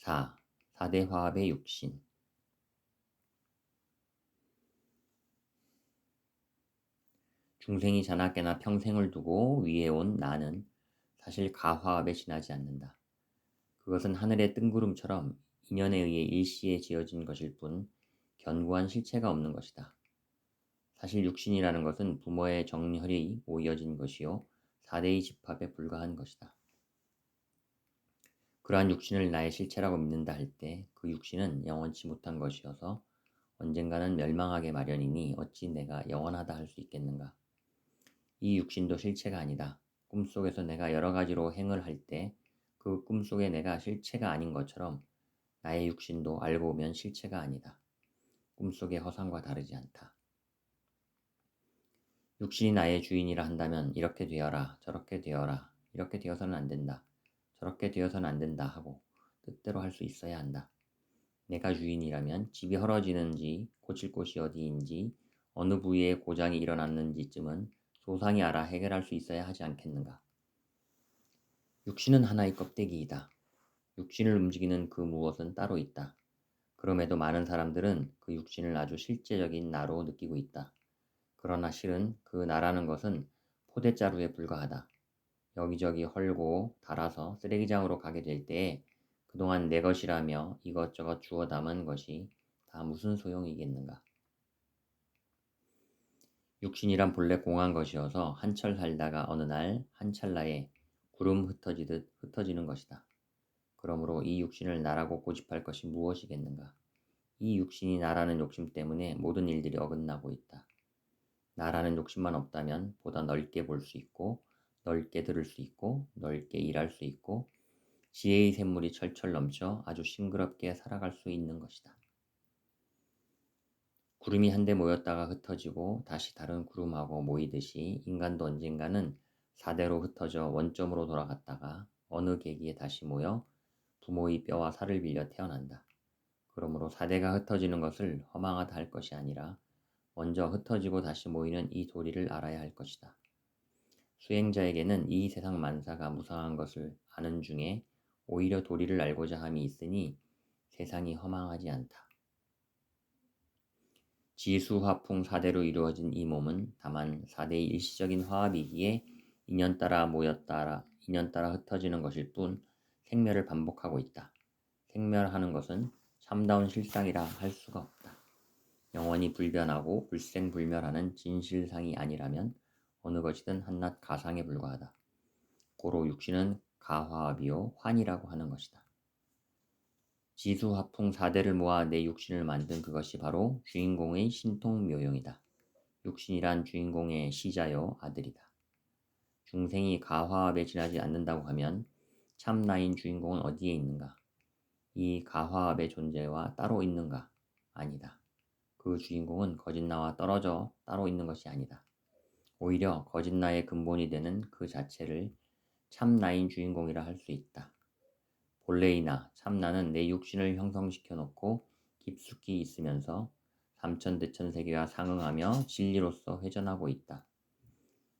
4. 4대 화합의 육신. 중생이 자나깨나 평생을 두고 위에 온 나는 사실 가화합에 지나지 않는다. 그것은 하늘의 뜬구름처럼 인연에 의해 일시에 지어진 것일 뿐 견고한 실체가 없는 것이다. 사실 육신이라는 것은 부모의 정혈이 모여진 것이요 4대의 집합에 불과한 것이다. 그러한 육신을 나의 실체라고 믿는다 할 때 그 육신은 영원치 못한 것이어서 언젠가는 멸망하게 마련이니 어찌 내가 영원하다 할 수 있겠는가. 이 육신도 실체가 아니다. 꿈속에서 내가 여러 가지로 행을 할 때 그 꿈속의 내가 실체가 아닌 것처럼 나의 육신도 알고 보면 실체가 아니다. 꿈속의 허상과 다르지 않다. 육신이 나의 주인이라 한다면 이렇게 되어라, 저렇게 되어라, 이렇게 되어서는 안 된다, 저렇게 되어서는 안 된다 하고 뜻대로 할 수 있어야 한다. 내가 주인이라면 집이 헐어지는지 고칠 곳이 어디인지 어느 부위에 고장이 일어났는지쯤은 소상히 알아 해결할 수 있어야 하지 않겠는가. 육신은 하나의 껍데기이다. 육신을 움직이는 그 무엇은 따로 있다. 그럼에도 많은 사람들은 그 육신을 아주 실제적인 나로 느끼고 있다. 그러나 실은 그 나라는 것은 포대자루에 불과하다. 여기저기 헐고 닳아서 쓰레기장으로 가게 될 때에 그동안 내 것이라며 이것저것 주워 담은 것이 다 무슨 소용이겠는가. 육신이란 본래 공한 것이어서 한철 살다가 어느 날 한 찰나에 구름 흩어지듯 흩어지는 것이다. 그러므로 이 육신을 나라고 고집할 것이 무엇이겠는가. 이 육신이 나라는 욕심 때문에 모든 일들이 어긋나고 있다. 나라는 욕심만 없다면 보다 넓게 볼 수 있고 넓게 들을 수 있고 넓게 일할 수 있고 지혜의 샘물이 철철 넘쳐 아주 싱그럽게 살아갈 수 있는 것이다. 구름이 한데 모였다가 흩어지고 다시 다른 구름하고 모이듯이 인간도 언젠가는 사대로 흩어져 원점으로 돌아갔다가 어느 계기에 다시 모여 부모의 뼈와 살을 빌려 태어난다. 그러므로 사대가 흩어지는 것을 허망하다 할 것이 아니라 먼저 흩어지고 다시 모이는 이 도리를 알아야 할 것이다. 수행자에게는 이 세상 만사가 무상한 것을 아는 중에 오히려 도리를 알고자 함이 있으니 세상이 허망하지 않다. 지수화풍 4대로 이루어진 이 몸은 다만 4대의 일시적인 화합이기에 인연 따라 흩어지는 것일 뿐 생멸을 반복하고 있다. 생멸하는 것은 참다운 실상이라 할 수가 없다. 영원히 불변하고 불생불멸하는 진실상이 아니라면 어느 것이든 한낱 가상에 불과하다. 고로 육신은 가화합이요 환이라고 하는 것이다. 지수화풍 4대를 모아 내 육신을 만든 그것이 바로 주인공의 신통묘용이다. 육신이란 주인공의 시자요 아들이다. 중생이 가화합에 지나지 않는다고 하면 참 나인 주인공은 어디에 있는가? 이 가화합의 존재와 따로 있는가? 아니다. 그 주인공은 거짓나와 떨어져 따로 있는 것이 아니다. 오히려 거짓나의 근본이 되는 그 자체를 참나인 주인공이라 할 수 있다. 본래이나 참나는 내 육신을 형성시켜 놓고 깊숙이 있으면서 삼천대천세계와 상응하며 진리로서 회전하고 있다.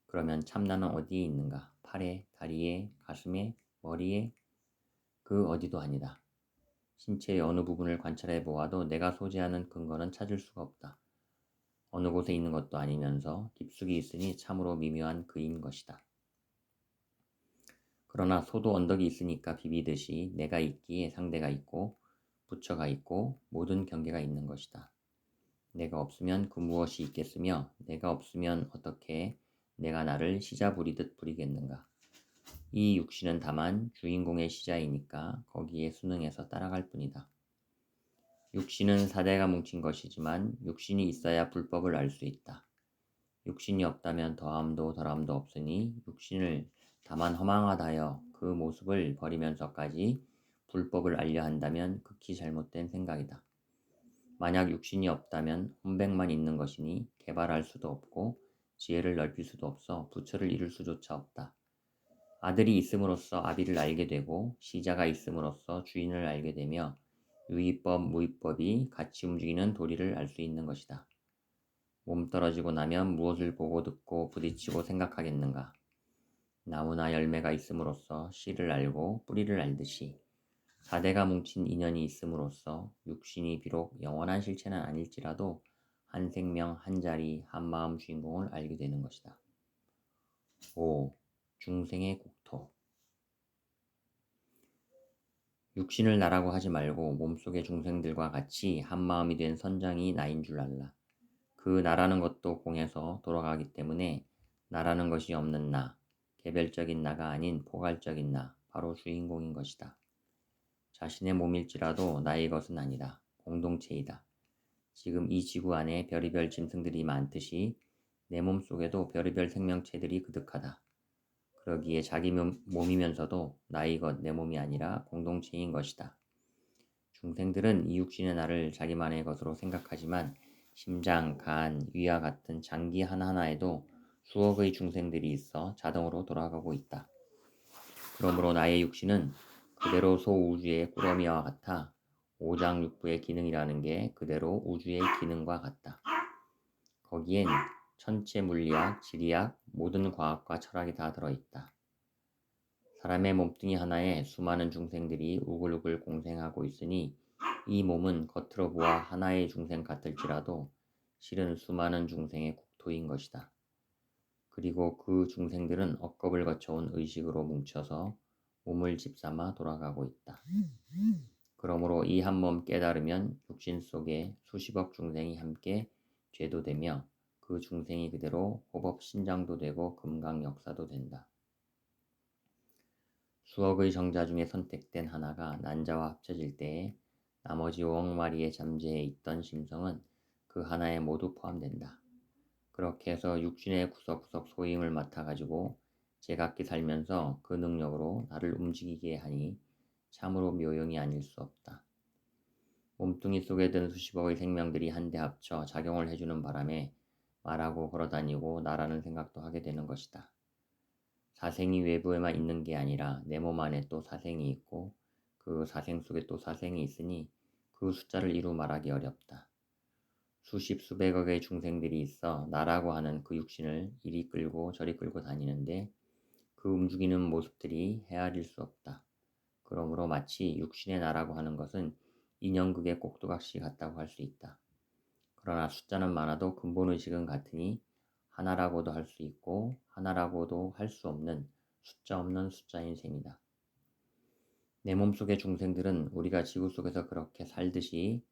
그러면 참나는 어디에 있는가? 팔에, 다리에, 가슴에, 머리에? 그 어디도 아니다. 신체의 어느 부분을 관찰해 보아도 내가 소재하는 근거는 찾을 수가 없다. 어느 곳에 있는 것도 아니면서 깊숙이 있으니 참으로 미묘한 그인 것이다. 그러나 소도 언덕이 있으니까 비비듯이 내가 있기에 상대가 있고 부처가 있고 모든 경계가 있는 것이다. 내가 없으면 그 무엇이 있겠으며 내가 없으면 어떻게 내가 나를 시자 부리듯 부리겠는가. 이 육신은 다만 주인공의 시자이니까 거기에 순응해서 따라갈 뿐이다. 육신은 사대가 뭉친 것이지만 육신이 있어야 불법을 알 수 있다. 육신이 없다면 더함도 덜함도 없으니 육신을 다만 허망하다여 그 모습을 버리면서까지 불법을 알려 한다면 극히 잘못된 생각이다. 만약 육신이 없다면 혼백만 있는 것이니 개발할 수도 없고 지혜를 넓힐 수도 없어 부처를 이룰 수조차 없다. 아들이 있음으로써 아비를 알게 되고 시자가 있음으로써 주인을 알게 되며 유의법, 무의법이 같이 움직이는 도리를 알 수 있는 것이다. 몸 떨어지고 나면 무엇을 보고 듣고 부딪히고 생각하겠는가. 나무나 열매가 있음으로써 씨를 알고 뿌리를 알듯이 4대가 뭉친 인연이 있음으로써 육신이 비록 영원한 실체는 아닐지라도 한 생명, 한 자리, 한 마음 주인공을 알게 되는 것이다. 5. 중생의 국토. 육신을 나라고 하지 말고 몸속의 중생들과 같이 한 마음이 된 선장이 나인 줄 알라. 그 나라는 것도 공에서 돌아가기 때문에 나라는 것이 없는 나, 개별적인 나가 아닌 포괄적인 나, 바로 주인공인 것이다. 자신의 몸일지라도 나의 것은 아니다. 공동체이다. 지금 이 지구 안에 별의별 짐승들이 많듯이 내 몸 속에도 별의별 생명체들이 그득하다. 그러기에 자기 몸이면서도 나의 것, 내 몸이 아니라 공동체인 것이다. 중생들은 이 육신의 나를 자기만의 것으로 생각하지만 심장, 간, 위와 같은 장기 하나하나에도 수억의 중생들이 있어 자동으로 돌아가고 있다. 그러므로 나의 육신은 그대로 소우주의 꾸러미와 같아 오장육부의 기능이라는 게 그대로 우주의 기능과 같다. 거기엔 천체 물리학, 지리학, 모든 과학과 철학이 다 들어있다. 사람의 몸뚱이 하나에 수많은 중생들이 우글우글 공생하고 있으니 이 몸은 겉으로 보아 하나의 중생 같을지라도 실은 수많은 중생의 국토인 것이다. 그리고 그 중생들은 억겁을 거쳐온 의식으로 뭉쳐서 몸을 집삼아 돌아가고 있다. 그러므로 이 한 몸 깨달으면 육신 속에 수십억 중생이 함께 죄도되며 그 중생이 그대로 호법 신장도 되고 금강 역사도 된다. 수억의 정자 중에 선택된 하나가 난자와 합쳐질 때에 나머지 5억 마리의 잠재해 있던 심성은 그 하나에 모두 포함된다. 그렇게 해서 육신의 구석구석 소임을 맡아가지고 제각기 살면서 그 능력으로 나를 움직이게 하니 참으로 묘용이 아닐 수 없다. 몸뚱이 속에 든 수십억의 생명들이 한데 합쳐 작용을 해주는 바람에 말하고 걸어다니고 나라는 생각도 하게 되는 것이다. 사생이 외부에만 있는 게 아니라 내 몸 안에 또 사생이 있고 그 사생 속에 또 사생이 있으니 그 숫자를 이루 말하기 어렵다. 수십 수백억의 중생들이 있어 나라고 하는 그 육신을 이리 끌고 저리 끌고 다니는데 그 움직이는 모습들이 헤아릴 수 없다. 그러므로 마치 육신의 나라고 하는 것은 인형극의 꼭두각시 같다고 할 수 있다. 그러나 숫자는 많아도 근본의식은 같으니 하나라고도 할 수 있고 하나라고도 할 수 없는 숫자 없는 숫자인 셈이다. 내 몸속의 중생들은 우리가 지구 속에서 그렇게 살듯이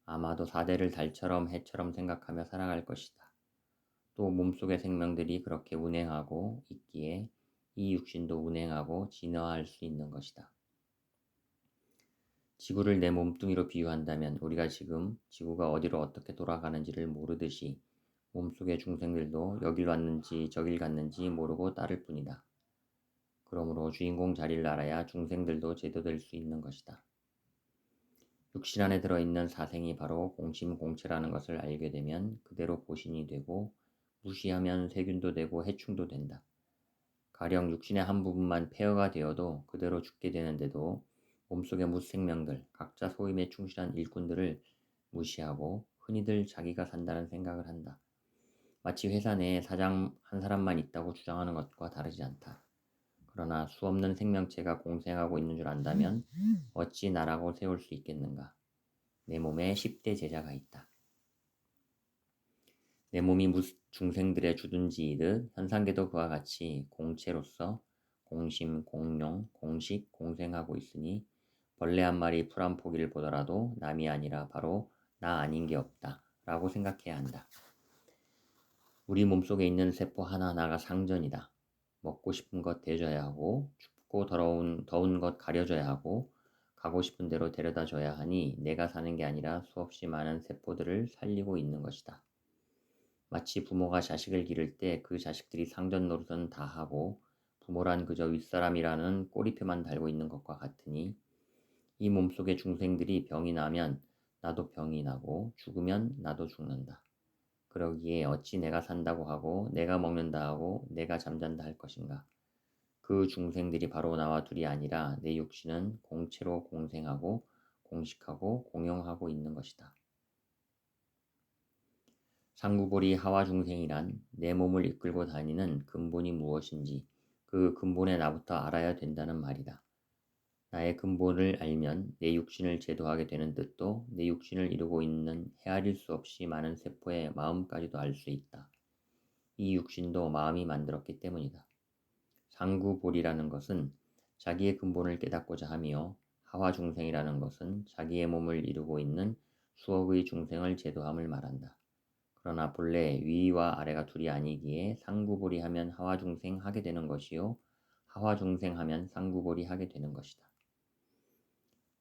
아마도 4대를 달처럼 해처럼 생각하며 살아갈 것이다. 또 몸속의 생명들이 그렇게 운행하고 있기에 이 육신도 운행하고 진화할 수 있는 것이다. 지구를 내 몸뚱이로 비유한다면 우리가 지금 지구가 어디로 어떻게 돌아가는지를 모르듯이 몸속의 중생들도 여길 왔는지 저길 갔는지 모르고 따를 뿐이다. 그러므로 주인공 자리를 알아야 중생들도 제도될 수 있는 것이다. 육신 안에 들어있는 사생이 바로 공심공체라는 것을 알게 되면 그대로 보신이 되고 무시하면 세균도 되고 해충도 된다. 가령 육신의 한 부분만 폐허가 되어도 그대로 죽게 되는데도 몸속의 무생명들, 각자 소임에 충실한 일꾼들을 무시하고 흔히들 자기가 산다는 생각을 한다. 마치 회사 내에 사장 한 사람만 있다고 주장하는 것과 다르지 않다. 그러나 수없는 생명체가 공생하고 있는 줄 안다면 어찌 나라고 세울 수 있겠는가. 내 몸에 10대 제자가 있다. 내 몸이 중생들의 주둔지이듯 현상계도 그와 같이 공체로서 공심, 공룡, 공식, 공생하고 있으니 벌레 한 마리 풀 한 포기를 보더라도 남이 아니라 바로 나 아닌 게 없다 라고 생각해야 한다. 우리 몸속에 있는 세포 하나하나가 상전이다. 먹고 싶은 것 대줘야 하고 춥고 더운 것 가려줘야 하고 가고 싶은 대로 데려다 줘야 하니 내가 사는 게 아니라 수없이 많은 세포들을 살리고 있는 것이다. 마치 부모가 자식을 기를 때 그 자식들이 상전 노릇은 다 하고 부모란 그저 윗사람이라는 꼬리표만 달고 있는 것과 같으니 이 몸속의 중생들이 병이 나면 나도 병이 나고 죽으면 나도 죽는다. 그러기에 어찌 내가 산다고 하고 내가 먹는다 하고 내가 잠잔다 할 것인가. 그 중생들이 바로 나와 둘이 아니라 내 육신은 공체로 공생하고 공식하고 공용하고 있는 것이다. 상구보리 하와중생이란 내 몸을 이끌고 다니는 근본이 무엇인지 그 근본의 나부터 알아야 된다는 말이다. 나의 근본을 알면 내 육신을 제도하게 되는 뜻도 내 육신을 이루고 있는 헤아릴 수 없이 많은 세포의 마음까지도 알 수 있다. 이 육신도 마음이 만들었기 때문이다. 상구볼이라는 것은 자기의 근본을 깨닫고자 하며 하와중생이라는 것은 자기의 몸을 이루고 있는 수억의 중생을 제도함을 말한다. 그러나 본래 위와 아래가 둘이 아니기에 상구볼이 하면 하와중생 하게 되는 것이요 하와중생 하면 상구볼이 하게 되는 것이다.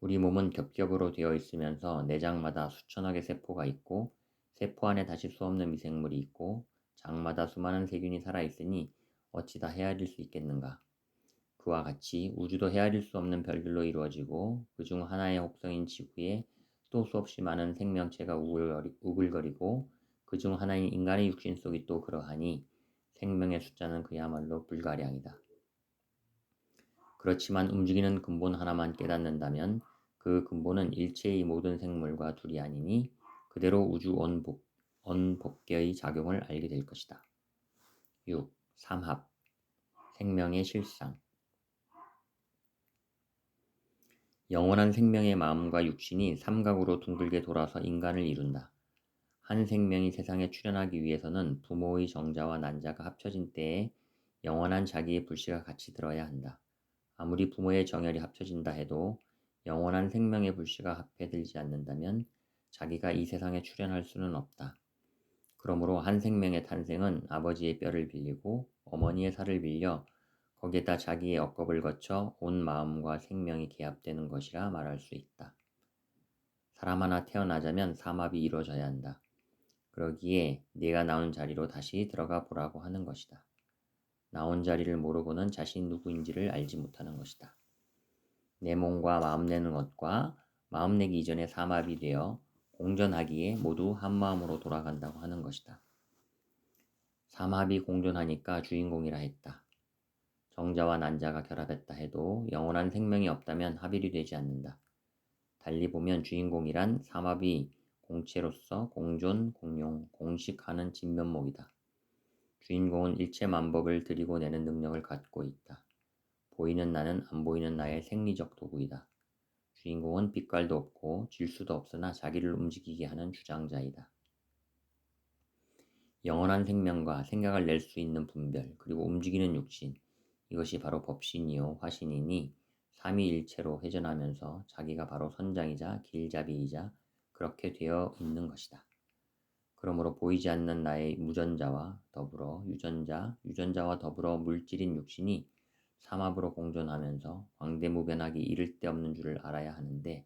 우리 몸은 겹겹으로 되어 있으면서 내장마다 수천억의 세포가 있고 세포 안에 다시 수없는 미생물이 있고 장마다 수많은 세균이 살아있으니 어찌 다 헤아릴 수 있겠는가. 그와 같이 우주도 헤아릴 수 없는 별들로 이루어지고 그중 하나의 혹성인 지구에 또 수없이 많은 생명체가 우글거리고 그중 하나인 인간의 육신 속이 또 그러하니 생명의 숫자는 그야말로 불가량이다. 그렇지만 움직이는 근본 하나만 깨닫는다면 그 근본은 일체의 모든 생물과 둘이 아니니 그대로 우주 온법계의 작용을 알게 될 것이다. 6. 삼합 생명의 실상 영원한 생명의 마음과 육신이 삼각으로 둥글게 돌아서 인간을 이룬다. 한 생명이 세상에 출현하기 위해서는 부모의 정자와 난자가 합쳐진 때에 영원한 자기의 불씨가 같이 들어야 한다. 아무리 부모의 정열이 합쳐진다 해도 영원한 생명의 불씨가 합해 들지 않는다면 자기가 이 세상에 출현할 수는 없다. 그러므로 한 생명의 탄생은 아버지의 뼈를 빌리고 어머니의 살을 빌려 거기에다 자기의 억겁을 거쳐 온 마음과 생명이 개합되는 것이라 말할 수 있다. 사람 하나 태어나자면 삼합이 이루어져야 한다. 그러기에 네가 나온 자리로 다시 들어가 보라고 하는 것이다. 나온 자리를 모르고는 자신이 누구인지를 알지 못하는 것이다. 내 몸과 마음 내는 것과 마음 내기 이전에 삼합이 되어 공존하기에 모두 한 마음으로 돌아간다고 하는 것이다. 삼합이 공존하니까 주인공이라 했다. 정자와 난자가 결합했다 해도 영원한 생명이 없다면 합일이 되지 않는다. 달리 보면 주인공이란 삼합이 공체로서 공존, 공용, 공식하는 진면목이다. 주인공은 일체 만법을 들이고 내는 능력을 갖고 있다. 보이는 나는 안 보이는 나의 생리적 도구이다. 주인공은 빛깔도 없고 질수도 없으나 자기를 움직이게 하는 주장자이다. 영원한 생명과 생각을 낼 수 있는 분별, 그리고 움직이는 육신, 이것이 바로 법신이요 화신이니 삼위일체로 회전하면서 자기가 바로 선장이자 길잡이이자 그렇게 되어 있는 것이다. 그러므로 보이지 않는 나의 무전자와 더불어 유전자, 유전자와 더불어 물질인 육신이 삼합으로 공존하면서 광대무변하게 이를 데 없는 줄을 알아야 하는데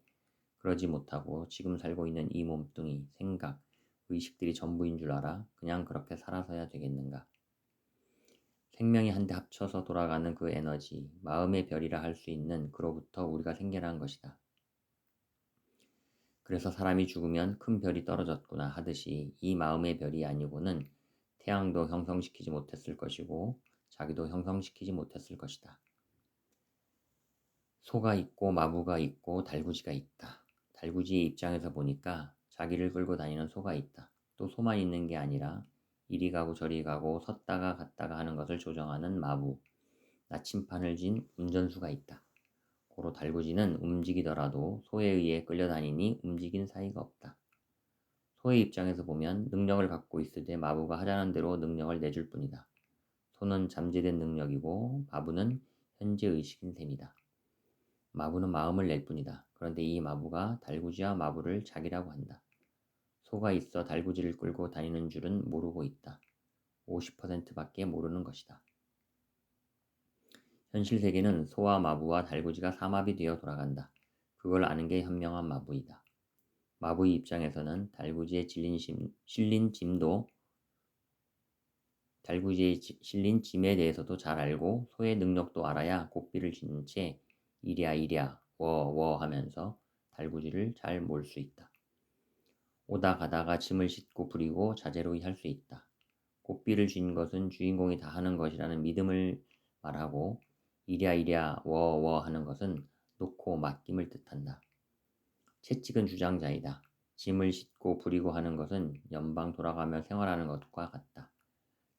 그러지 못하고 지금 살고 있는 이 몸뚱이, 생각, 의식들이 전부인 줄 알아 그냥 그렇게 살아서야 되겠는가. 생명이 한데 합쳐서 돌아가는 그 에너지, 마음의 별이라 할 수 있는 그로부터 우리가 생겨난 것이다. 그래서 사람이 죽으면 큰 별이 떨어졌구나 하듯이 이 마음의 별이 아니고는 태양도 형성시키지 못했을 것이고 자기도 형성시키지 못했을 것이다. 소가 있고 마부가 있고 달구지가 있다. 달구지의 입장에서 보니까 자기를 끌고 다니는 소가 있다. 또 소만 있는 게 아니라 이리 가고 저리 가고 섰다가 갔다가 하는 것을 조정하는 마부, 나침판을 진 운전수가 있다. 고로 달구지는 움직이더라도 소에 의해 끌려다니니 움직인 사이가 없다. 소의 입장에서 보면 능력을 갖고 있으되 마부가 하자는 대로 능력을 내줄 뿐이다. 소는 잠재된 능력이고 마부는 현재 의식인 셈이다. 마부는 마음을 낼 뿐이다. 그런데 이 마부가 달구지와 마부를 자기라고 한다. 소가 있어 달구지를 끌고 다니는 줄은 모르고 있다. 50%밖에 모르는 것이다. 현실 세계는 소와 마부와 달구지가 삼합이 되어 돌아간다. 그걸 아는 게 현명한 마부이다. 마부의 입장에서는 달구지에 실린 짐에 대해서도 잘 알고 소의 능력도 알아야 고삐를 쥐는 채 이랴 이랴 워워 하면서 달구지를 잘 몰 수 있다. 오다 가다가 짐을 싣고 부리고 자재로이 할 수 있다. 고삐를 쥔 것은 주인공이 다 하는 것이라는 믿음을 말하고 이랴 이랴 워워 하는 것은 놓고 맡김을 뜻한다. 채찍은 주장자이다. 짐을 싣고 부리고 하는 것은 연방 돌아가며 생활하는 것과 같다.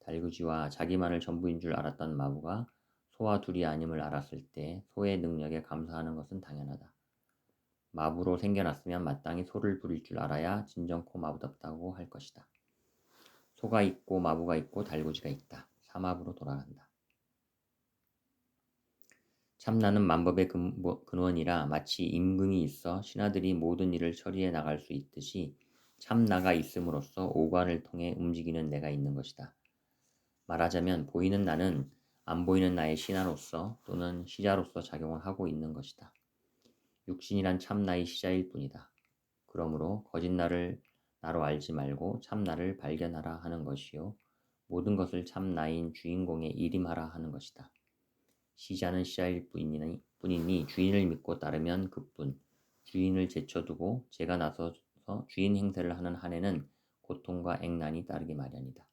달구지와 자기만을 전부인 줄 알았던 마부가 소와 둘이 아님을 알았을 때 소의 능력에 감사하는 것은 당연하다. 마부로 생겨났으면 마땅히 소를 부릴 줄 알아야 진정코 마부답다고 할 것이다. 소가 있고 마부가 있고 달구지가 있다. 삼합으로 돌아간다. 참나는 만법의 근원이라 마치 임금이 있어 신하들이 모든 일을 처리해 나갈 수 있듯이 참나가 있음으로써 오관을 통해 움직이는 내가 있는 것이다. 말하자면 보이는 나는 안 보이는 나의 신하로서 또는 시자로서 작용을 하고 있는 것이다. 육신이란 참나의 시자일 뿐이다. 그러므로 거짓 나를 나로 알지 말고 참나를 발견하라 하는 것이요 모든 것을 참나인 주인공에 일임하라 하는 것이다. 시자는 시자일 뿐이니 주인을 믿고 따르면 그뿐, 주인을 제쳐두고 제가 나서서 주인 행세를 하는 한에는 고통과 액난이 따르기 마련이다.